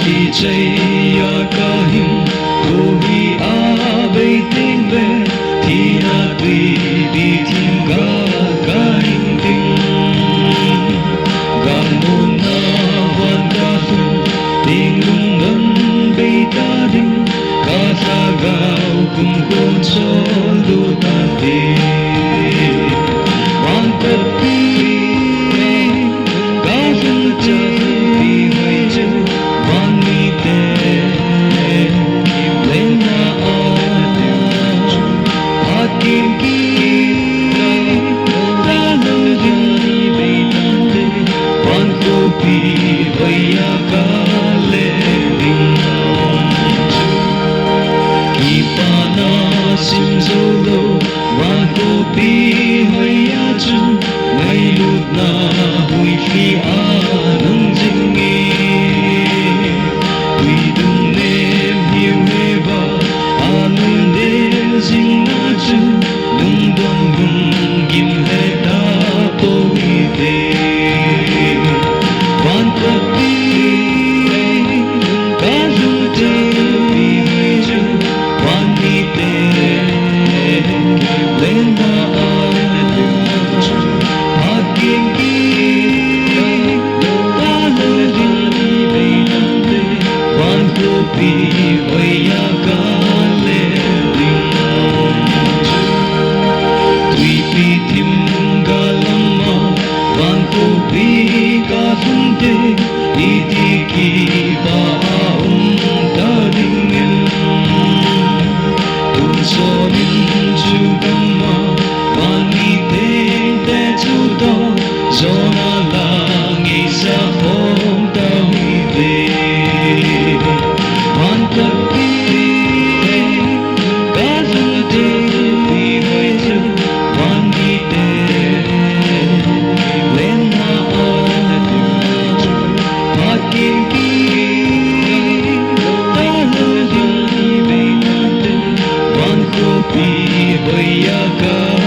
Chỉ chạy cả hình Ôi bây tiếng về Thì tùy đi thiên cả hình tình Gà môn hoàn ca phung Tình lung ngân bây ta đinh Cả xa gạo cùng khôn cho đô ta tê Hoàn cất đi Cả phung chân vì người chân Hoàn mi tê Lên na Hạt kim Ta nâng hình bây ta tê Hoàn khô bì vây cả lệ đình Ipana sim zolo Hoàn khô bì vây chu Ngay lúc na hui phi nâng dinh nghi Tùy đừng nêm hiu hê ba nâng đêm dinh na chu Đừng đoan hùng kim hê ta bố y tê Hoàn cất đi Cả dung tê vì người chu Hoàn đi tê Lên na hạt kim Ta lời hình bây nâng tê Hoàn khô bì vây cả lệ đình Tùy bì thìm gà lâm Hoàn khô bì cả dung tê Đi đi kỳ ba ta đình ngân Tùn so đình chu găm Hoàn đi tê tê chu to Do na la ngay xa phong ta huy về Hoàn cất đi Cả dung tê vì người chân Hoàn đi tê Lên na hạt kim Ta lời hình bây ta tê Hoàn khô bì vây cả